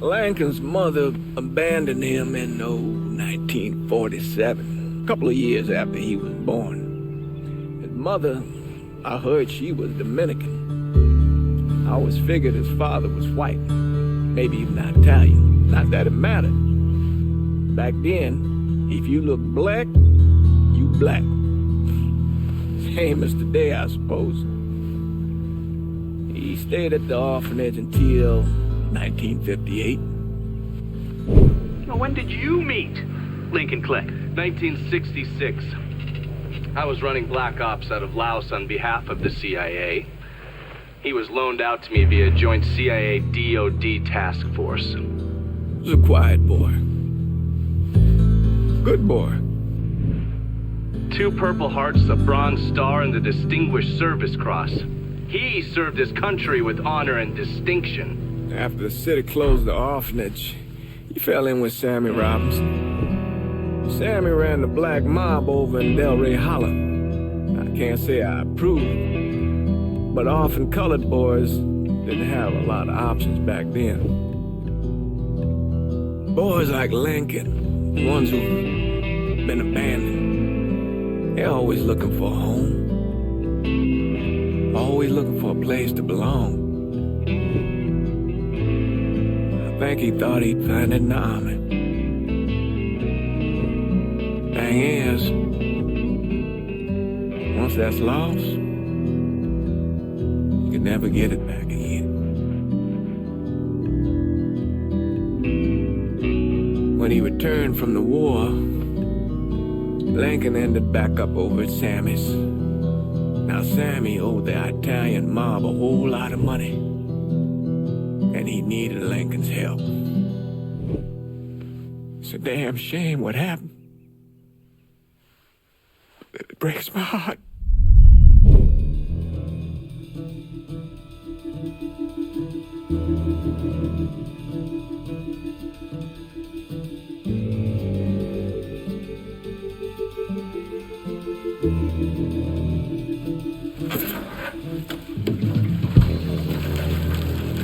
Lincoln's mother abandoned him in 1947, a couple of years after he was born. His mother, I heard she was Dominican. I always figured his father was white, maybe even Italian. Not that it mattered. Back then, if you look black, you black. Same as today, I suppose. He stayed at the orphanage until 1958. Now, when did you meet Lincoln Click? 1966. I was running black ops out of Laos on behalf of the CIA. He was loaned out to me via joint CIA-DOD task force. He was a quiet boy. Good boy. 2 Purple Hearts, a Bronze Star, and the Distinguished Service Cross. He served his country with honor and distinction. After the city closed the orphanage, he fell in with Sammy Robinson. Sammy ran the black mob over in Delray Hollow. I can't say I approve, but orphan colored boys didn't have a lot of options back then. Boys like Lincoln, the ones who've been abandoned, they're always looking for a home. Always looking for a place to belong. I think he thought he'd find it in the army. Thing is, once that's lost, you can never get it back again. When he returned from the war, Lincoln ended back up over at Sammy's. Now, Sammy owed the Italian mob a whole lot of money, and he needed Lincoln's help. It's a damn shame what happened. It breaks my heart.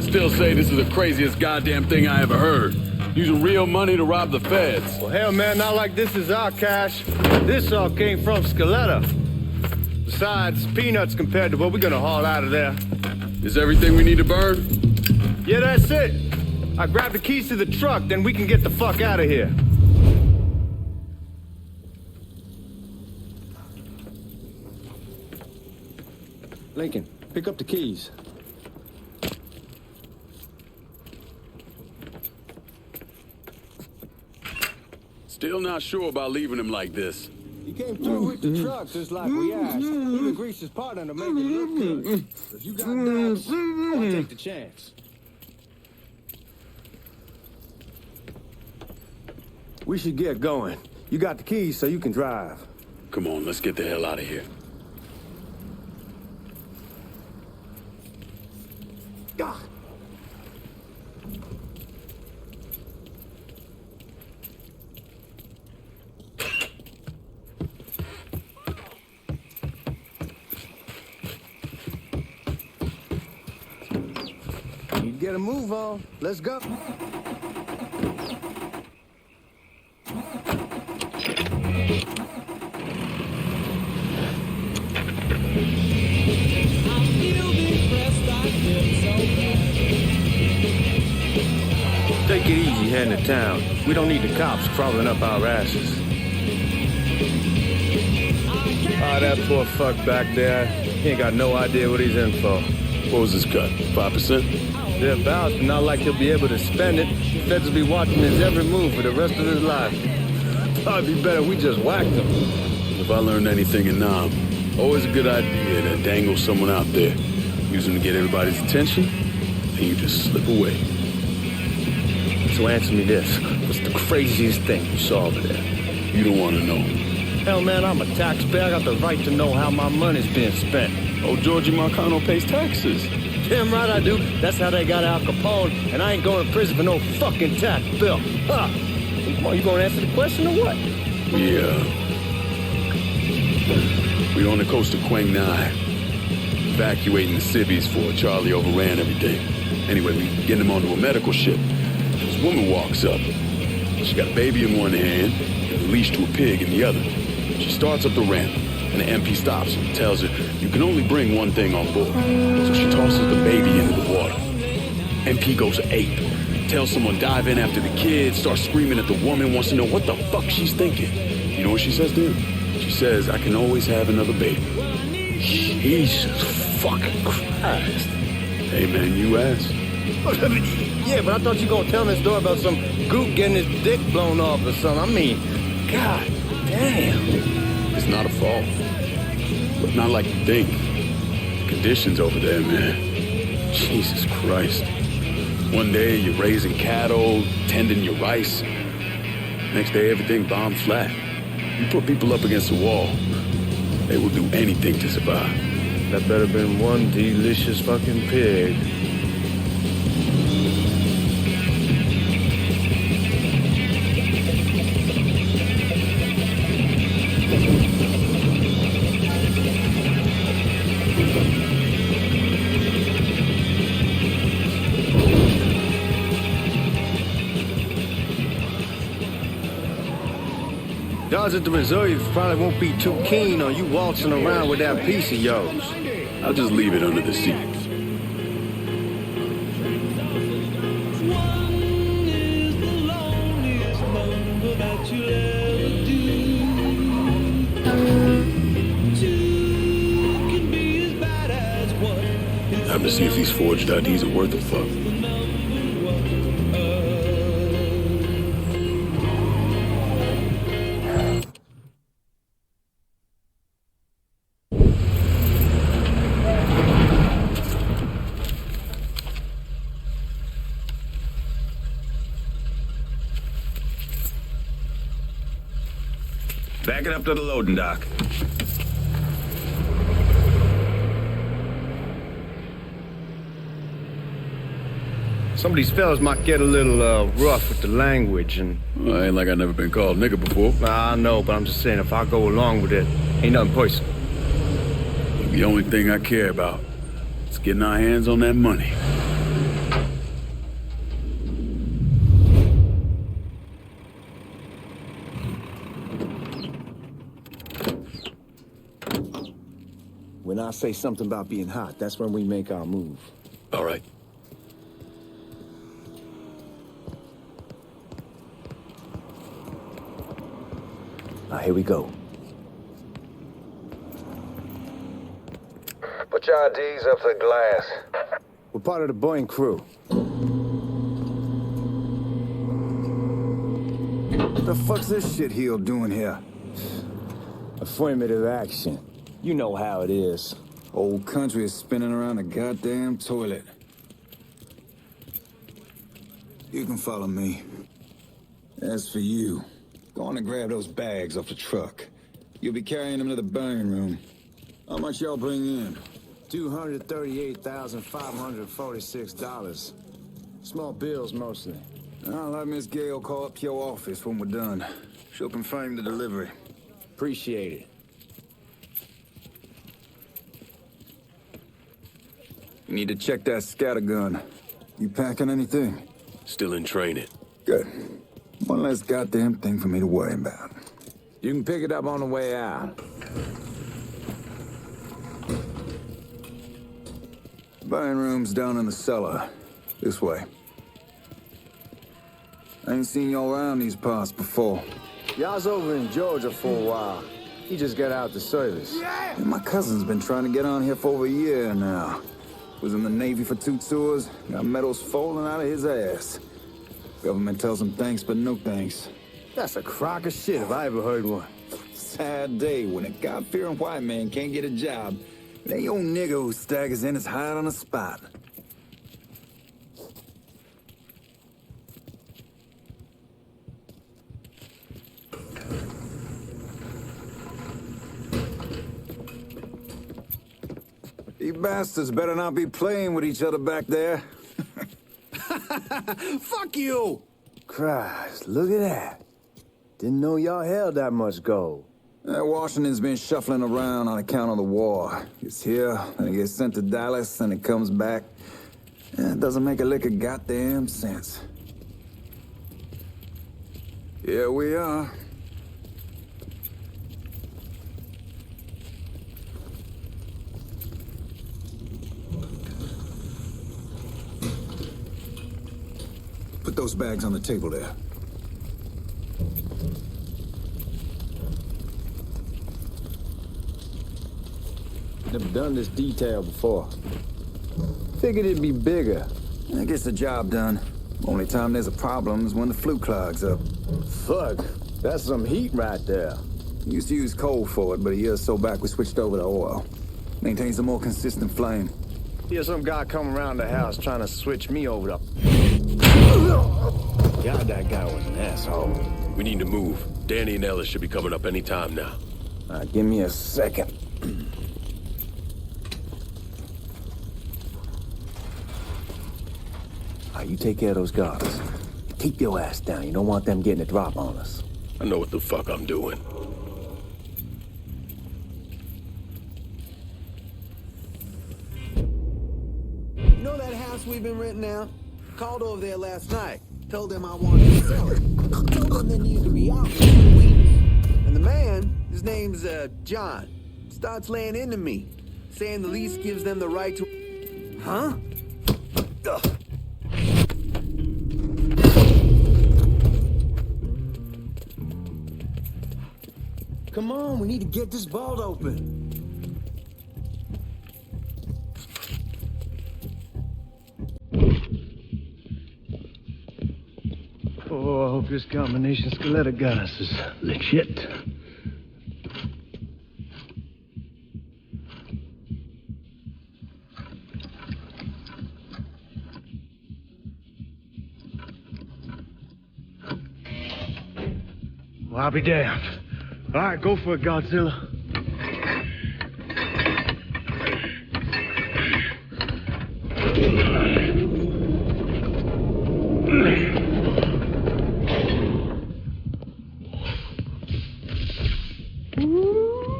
Still say this is the craziest goddamn thing I ever heard. Using real money to rob the feds. Well, hell, man, not like this is our cash. This all came from Scaletta. Besides, peanuts compared to what we're gonna haul out of there. Is everything we need to burn? Yeah, that's it. I grabbed the keys to the truck, then we can get the fuck out of here. Lincoln, pick up the keys. Still not sure about leaving him like this. He came through with the truck just like we asked. Even greased his partner to make it look good. If you got doubts, I'll take the chance. We should get going. You got the keys so you can drive. Come on, let's get the hell out of here. Ah. You get a move on. Let's go. Take it easy heading to town. We don't need the cops crawling up our asses. That poor fuck back there. He ain't got no idea what he's in for. What was his cut? 5%? Thereabouts, but not like he'll be able to spend it. Feds will be watching his every move for the rest of his life. Thought it'd be better we just whacked him. If I learned anything in Nam, always a good idea to dangle someone out there. Use them to get everybody's attention, and you just slip away. So answer me this. What's the craziest thing you saw over there? You don't want to know. Hell, man, I'm a taxpayer. I got the right to know how my money's being spent. Oh, Giorgi Marcano pays taxes. Damn right I do. That's how they got Al Capone, and I ain't going to prison for no fucking tax bill. Huh? Come on, you gonna answer the question or what? Yeah. We're on the coast of Quang Nai, evacuating the civvies for Charlie overran everything. Anyway, we getting him onto a medical ship. His woman walks up. She got a baby in one hand and a leash to a pig in the other. She starts up the ramp, and the MP stops her and tells her, you can only bring one thing on board. So she tosses the baby into the water. MP goes ape, tells someone dive in after the kid, starts screaming at the woman, wants to know what the fuck she's thinking. You know what she says to him? She says, I can always have another baby. Jesus fucking Christ. Hey man, you asked. Yeah, but I thought you were gonna tell me a story about some goop getting his dick blown off or something. I mean, god damn. It's not a fault. But not like you think. Conditions over there, man. Jesus Christ. One day you're raising cattle, tending your rice. Next day everything bombed flat. You put people up against the wall, they will do anything to survive. That better been one delicious fucking pig. Guys at the reserve probably won't be too keen on you waltzing around with that piece of yours. I'll just leave it under the seat. Time to see if these forged IDs are worth a fuck. Back it up to the loading dock. Some of these fellas might get a little rough with the language and... Well, ain't like I never been called nigga before. Nah, I know, but I'm just saying if I go along with it, ain't nothing personal. The only thing I care about is getting our hands on that money. When I say something about being hot, that's when we make our move. All right. Now, here we go. Put your IDs up to the glass. We're part of the Boeing crew. What the fuck's this shitheel doing here? Affirmative action. You know how it is. Old country is spinning around the goddamn toilet. You can follow me. As for you, go on and grab those bags off the truck. You'll be carrying them to the burning room. How much y'all bring in? $238,546. Small bills, mostly. I'll have Miss Gale call up your office when we're done. She'll confirm the delivery. Appreciate it. You need to check that scattergun. You packing anything? Still in training. Good. One less goddamn thing for me to worry about. You can pick it up on the way out. Burning room's down in the cellar. This way. I ain't seen y'all around these parts before. Y'all's over in Georgia for a while. He just got out the service. Yeah! And my cousin's been trying to get on here for over a year now. Was in the Navy for 2 tours, got medals falling out of his ass. Government tells him thanks, but no thanks. That's a crock of shit if I ever heard one. Sad day when a God-fearing white man can't get a job. And that old nigga who staggers in is hired on the spot. You bastards better not be playing with each other back there. Fuck you! Christ, look at that. Didn't know y'all held that much gold. Washington's been shuffling around on account of the war. It's here, and it gets sent to Dallas, and it comes back. It doesn't make a lick of goddamn sense. Here we are. Put those bags on the table there. Never done this detail before. Figured it'd be bigger. That gets the job done. Only time there's a problem is when the flue clogs up. Fuck, that's some heat right there. Used to use coal for it, but a year or so back we switched over to oil. Maintains a more consistent flame. Here's some guy coming around the house trying to switch me over to... God, that guy was an asshole. We need to move. Danny and Ellis should be coming up any time now. Give me a second. You take care of those guards. Keep your ass down. You don't want them getting a drop on us. I know what the fuck I'm doing. You know that house we've been renting out? Called over there last night. Told them I wanted to sell it. Told them they needed to be out in 2 weeks. And the man, his name's, John, starts laying into me, saying the lease gives them the right to... Huh? Ugh. Come on, we need to get this vault open. Oh, I hope this combination Scaletta got us is legit. Well, I'll be damned. All right, go for it, Godzilla.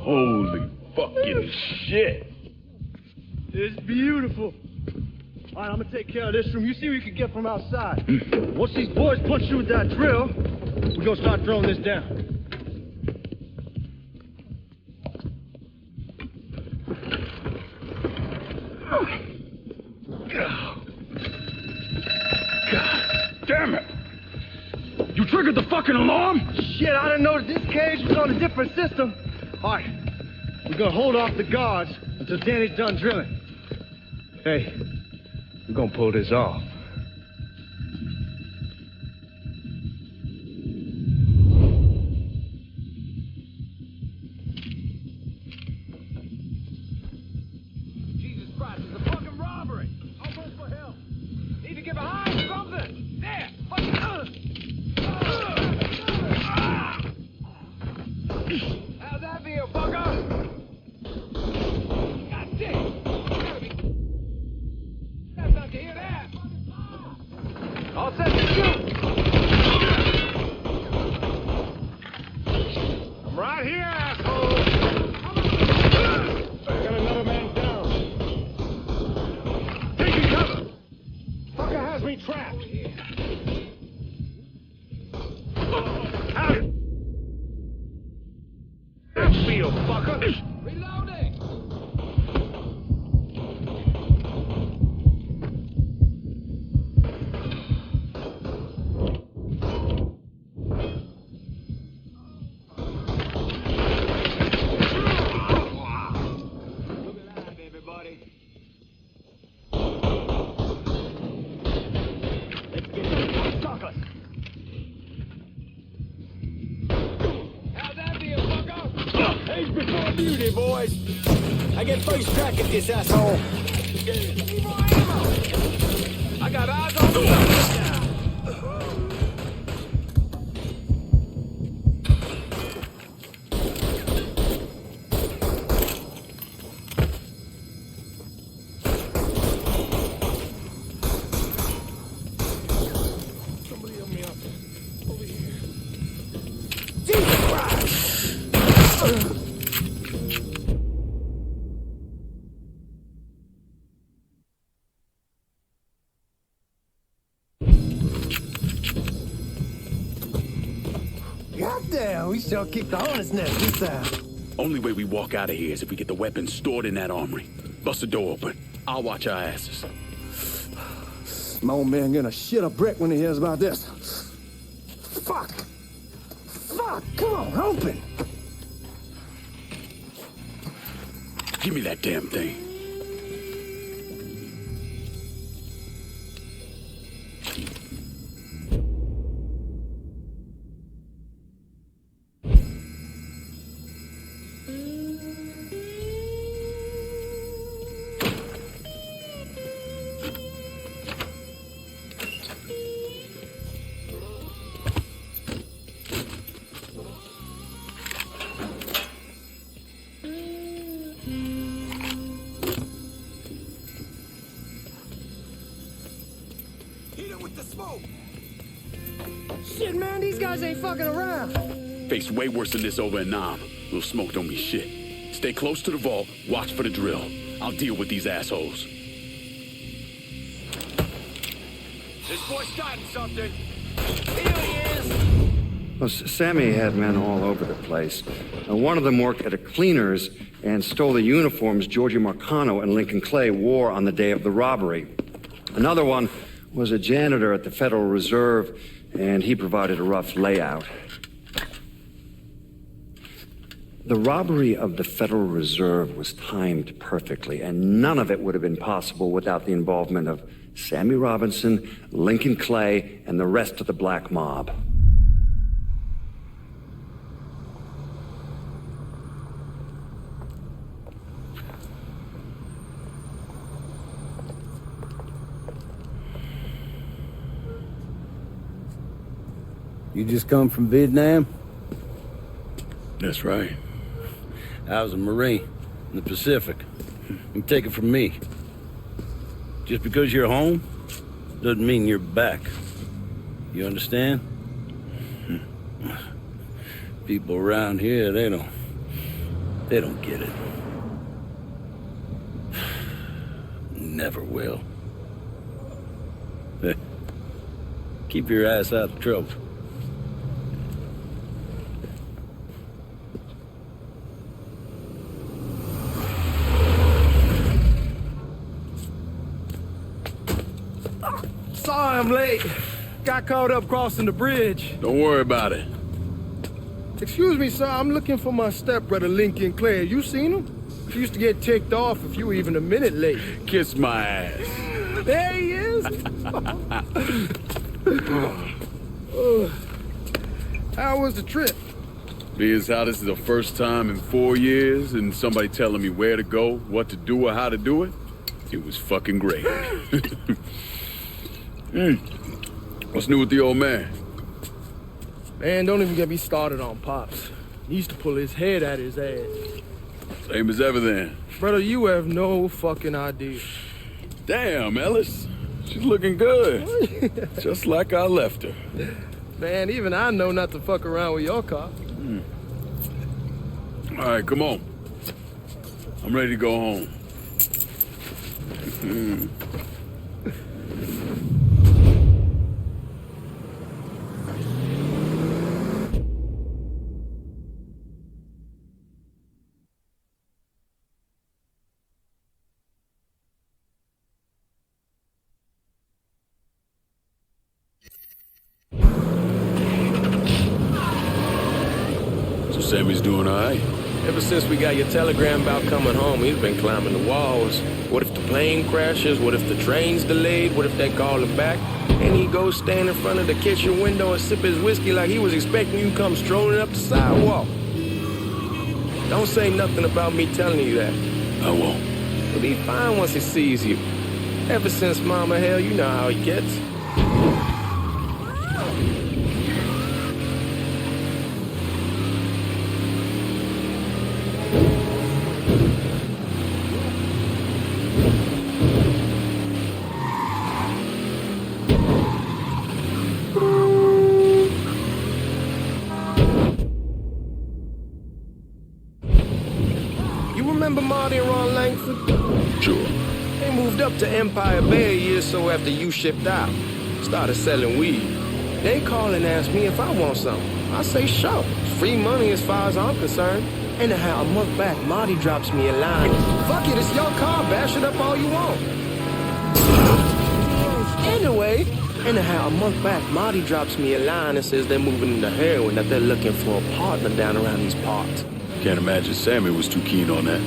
Holy fucking shit. It's beautiful. All right, I'm gonna take care of this room. You see what you can get from outside. Once these boys punch you with that drill, we're gonna start throwing this down. Damn it! You triggered the fucking alarm? Shit, I didn't know that this cage was on a different system. All right, we're gonna hold off the guards until Danny's done drilling. Hey, we're gonna pull this off. Jesus Christ, it's a fucking robbery! Almost for help! Need to get behind something! There! How's that feel, fucker? God damn! You gotta be... That's not to hear that! All set to shoot! I'm right here, asshole! Got another man down. Taking cover! Fucker has me trapped! Out! That feel, fucker! Reloading! Look alive, everybody. Let's get it. Suckers! How's that feel, fucker? Age before beauty, boys. I get first crack at this asshole. Need more ammo. I got eyes on the weapons now. Somebody help me up. Over here. Jesus Christ! Damn, we sure kicked the hornet's nest this time. Only way we walk out of here is if we get the weapons stored in that armory. Bust the door open. I'll watch our asses. My old man gonna shit a brick when he hears about this. Fuck! Fuck! Come on, open! Give me that damn thing. Shit, man, these guys ain't fucking around. Faced way worse than this over in Nam. Little smoke don't mean shit. Stay close to the vault, watch for the drill. I'll deal with these assholes. This boy's starting something. Here he is. Well, Sammy had men all over the place. One of them worked at a cleaner's and stole the uniforms Giorgi Marcano and Lincoln Clay wore on the day of the robbery. Another one was a janitor at the Federal Reserve, and he provided a rough layout. The robbery of the Federal Reserve was timed perfectly, and none of it would have been possible without the involvement of Sammy Robinson, Lincoln Clay, and the rest of the black mob. You just come from Vietnam? That's right. I was a Marine in the Pacific. You take it from me. Just because you're home doesn't mean you're back. You understand? People around here, they don't get it. Never will. Keep your ass out of trouble. Sorry I'm late. Got caught up crossing the bridge. Don't worry about it. Excuse me, sir. I'm looking for my stepbrother, Lincoln Clay. You seen him? He used to get ticked off if you were even a minute late. Kiss my ass. There he is. How was the trip? Being how this is the first time in 4 years and somebody telling me where to go, what to do, or how to do it, it was fucking great. What's new with the old man? Man, don't even get me started on Pops. He used to pull his head out his ass. Same as ever then. Brother, you have no fucking idea. Damn, Ellis. She's looking good. Just like I left her. Man, even I know not to fuck around with your car. All right, come on. I'm ready to go home. Sammy's doing all right. Ever since we got your telegram about coming home, he's been climbing the walls. What if the plane crashes? What if the train's delayed? What if they call him back? And he goes stand in front of the kitchen window and sip his whiskey like he was expecting you to come strolling up the sidewalk. Don't say nothing about me telling you that. I won't. He'll be fine once he sees you. Ever since Mama Hell, you know how he gets. Sure. They moved up to Empire Bay a year or so after you shipped out. Started selling weed. They call and ask me if I want something. I say, sure. Free money as far as I'm concerned. Anyhow, a month back, Marty drops me a line. Fuck it, it's your car. Bash it up all you want. Anyhow, a month back, Marty drops me a line and says they're moving into heroin, that they're looking for a partner down around these parts. Can't imagine Sammy was too keen on that.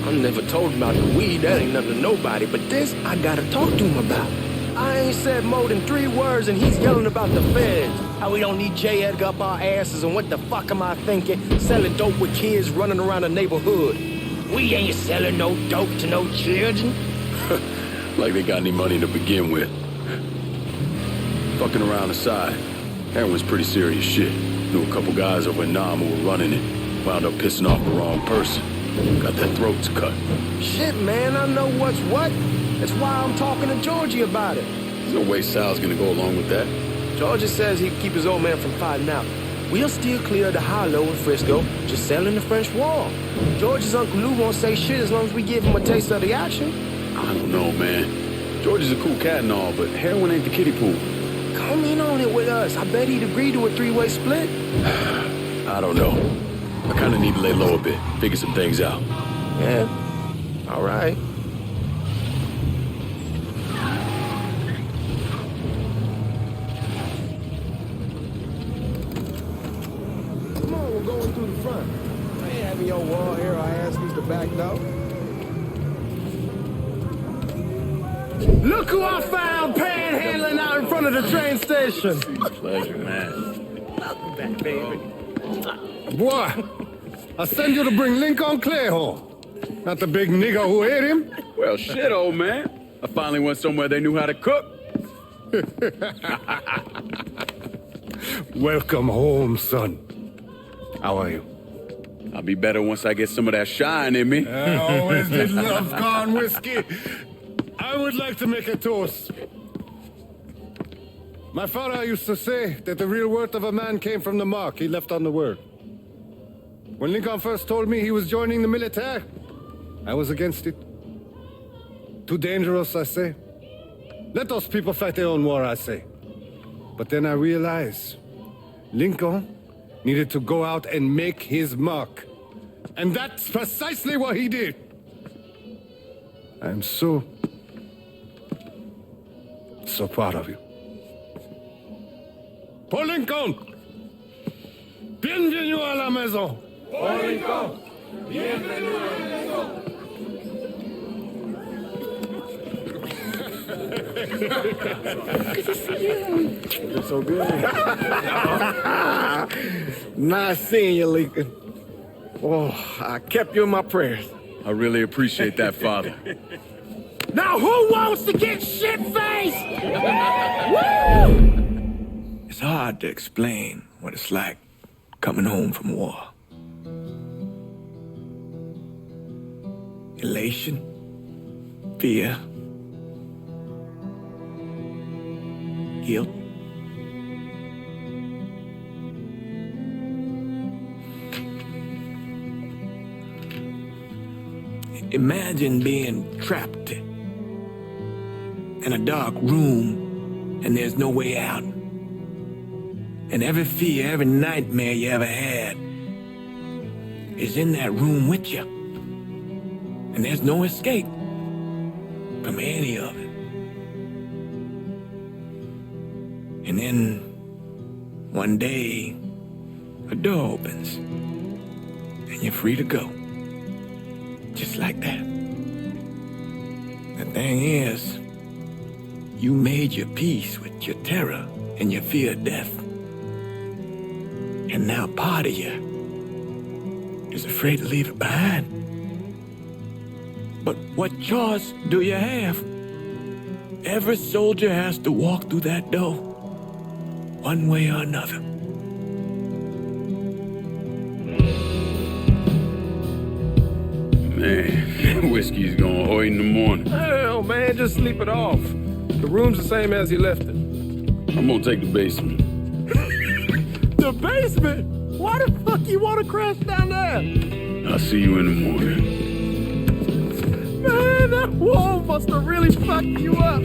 I never told him about the weed. That ain't nothing to nobody. But this, I gotta talk to him about. I ain't said more than 3 words and he's yelling about the feds. How we don't need J. Edgar up our asses, and what the fuck am I thinking? Selling dope with kids running around the neighborhood. We ain't selling no dope to no children. Like they got any money to begin with. Fucking around aside, heroin's pretty serious shit. Knew a couple guys over in Nam who were running it. Wound up pissing off the wrong person. Got their throats cut. Shit, man, I know what's what. That's why I'm talking to Giorgi about it. There's no way Sal's gonna go along with that. Giorgi says he can keep his old man from fighting out. We'll still clear the hollow in Frisco, just selling the French Wall. Giorgi's Uncle Lou won't say shit as long as we give him a taste of the action. I don't know, man. George is a cool cat and all, but heroin ain't the kiddie pool. Come in on it with us. I bet he'd agree to a 3-way split. I don't know. I kind of need to lay low a bit, figure some things out. Yeah, all right. Come on, we're going through the front. I ain't having your wall here. I asked these to back though. Look who I found panhandling out in front of the train station. Pleasure, man. Welcome back, baby. Boy, I send you to bring Lincoln Clay home. Not the big nigger who ate him. Well, shit, old man. I finally went somewhere they knew how to cook. Welcome home, son. How are you? I'll be better once I get some of that shine in me. I always did love corn whiskey. I would like to make a toast. My father used to say that the real worth of a man came from the mark he left on the world. When Lincoln first told me he was joining the military, I was against it. Too dangerous, I say. Let those people fight their own war, I say. But then I realized Lincoln needed to go out and make his mark. And that's precisely what he did. I'm so proud of you. Paul Lincoln! Bienvenue à la maison! Paul Lincoln! Bienvenue à la maison! Good to see you. You're so good. Nice seeing you, Lincoln. Oh, I kept you in my prayers. I really appreciate that, Father. Now who wants to get shit-faced? It's hard to explain what it's like coming home from war. Elation, fear, guilt. Imagine being trapped in a dark room and there's no way out. And every fear, every nightmare you ever had is in that room with you. And there's no escape from any of it. And then one day, a door opens and you're free to go. Just like that. The thing is, you made your peace with your terror and your fear of death. And now part of you is afraid to leave it behind. But what choice do you have? Every soldier has to walk through that door, one way or another. Man, whiskey's gonna hoy in the morning. Hell, man, just sleep it off. The room's the same as you left it. I'm gonna take the basement. The basement? Why the fuck you want to crash down there? I'll see you in the morning. Man, that wall must have really fucked you up.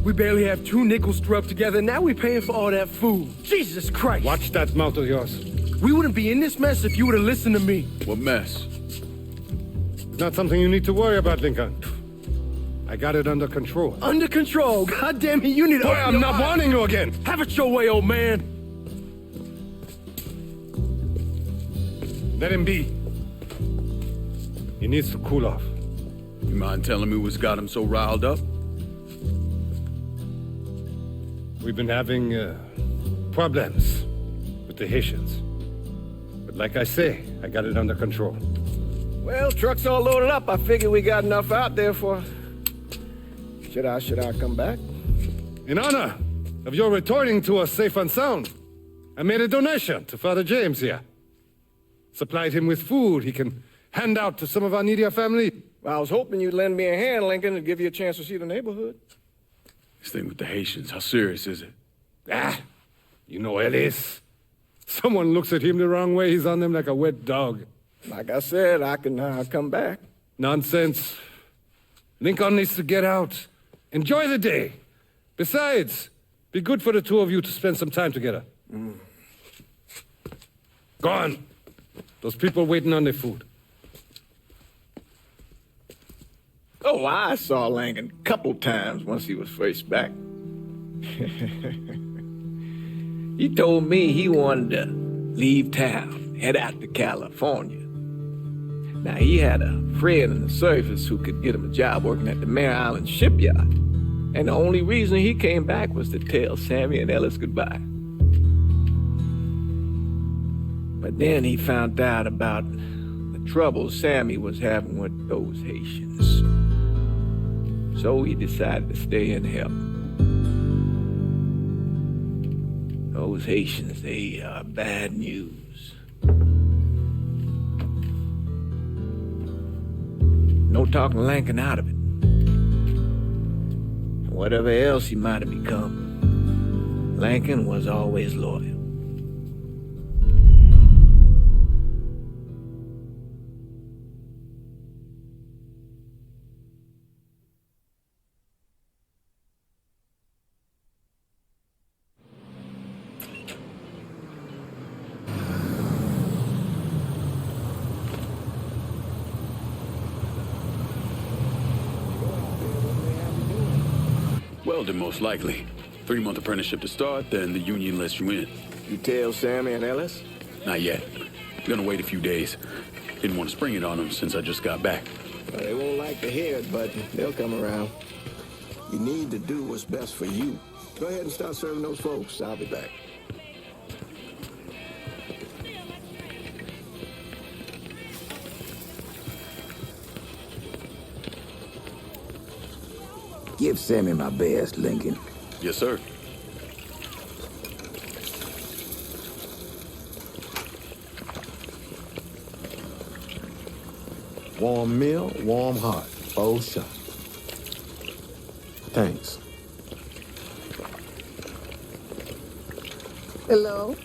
We barely have 2 nickels to rub together, now we're paying for all that food. Jesus Christ! Watch that mouth of yours. We wouldn't be in this mess if you would have listened to me. What mess? It's not something you need to worry about, Lincoln. I got it under control. Under control? God damn it, you need to... Boy, I'm not warning you again! Have it your way, old man! Let him be. He needs to cool off. You mind telling me what's got him so riled up? We've been having problems with the Haitians. But like I say, I got it under control. Well, truck's all loaded up. I figure we got enough out there for... Should I come back? In honor of your returning to us safe and sound, I made a donation to Father James here. Supplied him with food he can hand out to some of our needier family. Well, I was hoping you'd lend me a hand, Lincoln, and give you a chance to see the neighborhood. This thing with the Haitians, how serious is it? You know Ellis. Someone looks at him the wrong way, he's on them like a wet dog. Like I said, I can come back. Nonsense. Lincoln needs to get out. Enjoy the day. Besides, be good for the two of you to spend some time together. Go on. Those people waiting on their food. Oh, I saw Lincoln a couple times once he was first back. He told me he wanted to leave town, head out to California. Now, he had a friend in the service who could get him a job working at the Mare Island shipyard. And the only reason he came back was to tell Sammy and Ellis goodbye. But then he found out about the trouble Sammy was having with those Haitians. So he decided to stay and help. Those Haitians, they are bad news. No talking Lincoln out of it. Whatever else he might have become, Lincoln was always loyal. Welding, most likely. 3-month apprenticeship to start, then the union lets you in. You tell Sammy and Ellis? Not yet. Gonna wait a few days. Didn't want to spring it on them since I just got back. Well, they won't like to hear it, but they'll come around. You need to do what's best for you. Go ahead and start serving those folks. I'll be back. Give Sammy my best, Lincoln. Yes, sir. Warm meal, warm heart. Oh, sure. Thanks. Hello?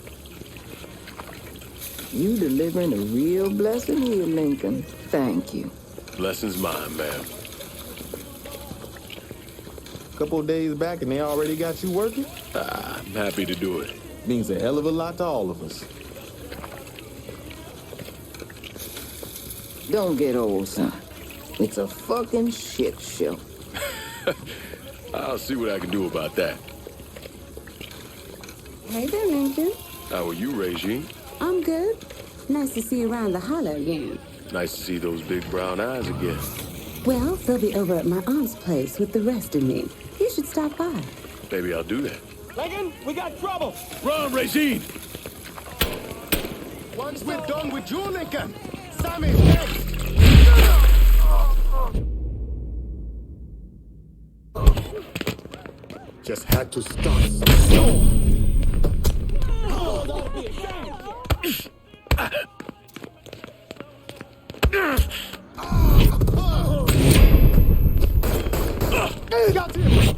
You delivering a real blessing here, Lincoln. Thank you. Blessing's mine, ma'am. Couple of days back and they already got you working? I'm happy to do it. Means a hell of a lot to all of us. Don't get old, son. It's a fucking shit show. I'll see what I can do about that. Hey there, Lincoln. How are you, Regine? I'm good. Nice to see you around the holler again. Nice to see those big brown eyes again. Well, they'll be over at my aunt's place with the rest of me. You should stop by. Maybe I'll do that. Lincoln, we got trouble! Run, Regine! Once we're done with you, Lincoln, Sammy's next! Just had to stop. Got him!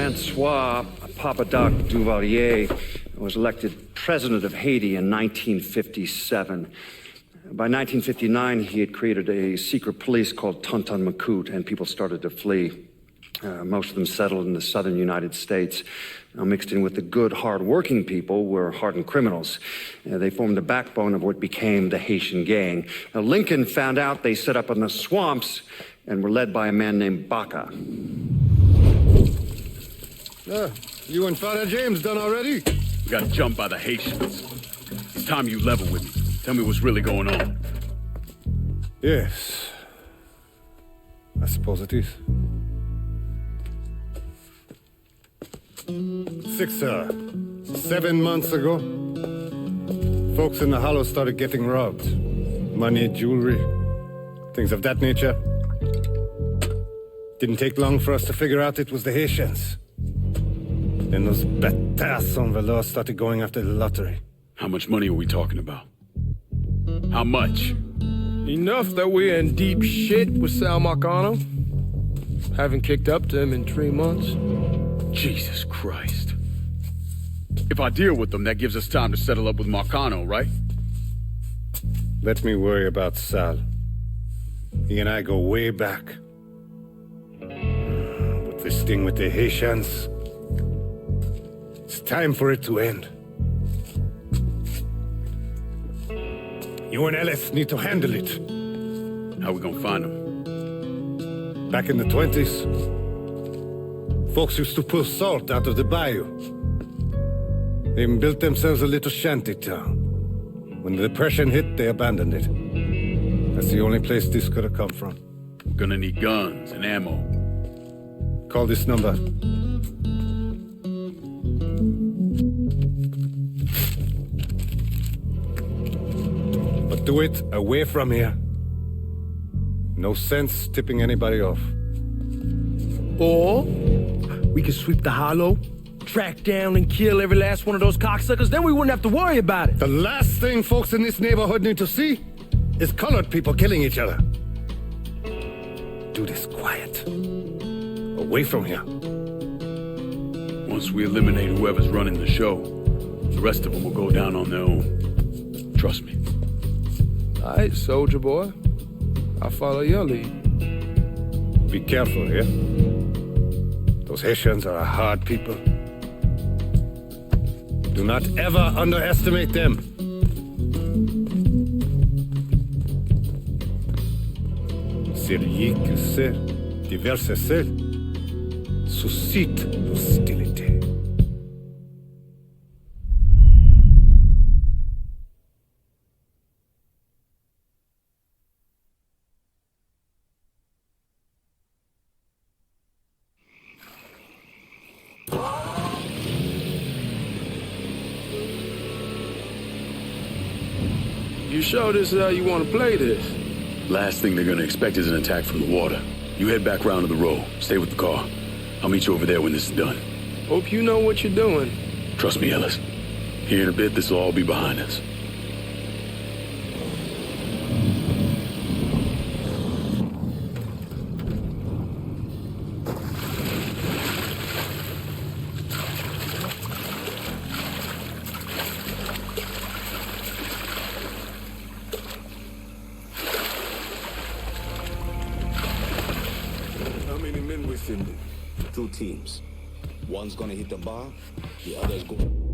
Francois Papadoc Duvalier was elected president of Haiti in 1957. By 1959, he had created a secret police called Tonton Macoute, and people started to flee. Most of them settled in the southern United States. Mixed in with the good, hard-working people were hardened criminals. They formed the backbone of what became the Haitian gang. Now, Lincoln found out they set up in the swamps and were led by a man named Baca. You and Father James done already? We got jumped by the Haitians. It's time you level with me. Tell me what's really going on. Yes. I suppose it is. 7 months ago, folks in the Hollow started getting robbed. Money, jewelry, things of that nature. Didn't take long for us to figure out it was the Haitians. Then those bâtards on velour started going after the lottery. How much money are we talking about? How much? Enough that we're in deep shit with Sal Marcano. Haven't kicked up to him in 3 months. Jesus Christ. If I deal with them, that gives us time to settle up with Marcano, right? Let me worry about Sal. He and I go way back. But this thing with the Haitians, it's time for it to end. You and Ellis need to handle it. How we gonna find them? Back in the 20s, folks used to pull salt out of the bayou. They even built themselves a little shanty town. When the Depression hit, they abandoned it. That's the only place this could have come from. We're gonna need guns and ammo. Call this number. But do it away from here. No sense tipping anybody off. Or we could sweep the Hollow, track down and kill every last one of those cocksuckers, then we wouldn't have to worry about it. The last thing folks in this neighborhood need to see is colored people killing each other. Do this quiet. Away from here. Once we eliminate whoever's running the show, the rest of them will go down on their own. Trust me. All right, soldier boy. I'll follow your lead. Be careful here. Those Haitians are a hard people. Do not ever underestimate them. Celui qui sait diverser suscite l'hostilité. You sure this is how you want to play this? Last thing they're gonna expect is an attack from the water. You head back round to the row. Stay with the car. I'll meet you over there when this is done. Hope you know what you're doing. Trust me, Ellis. Here in a bit, this will all be behind us. How many men with him? 2 teams. One's gonna hit the bar, the other's going...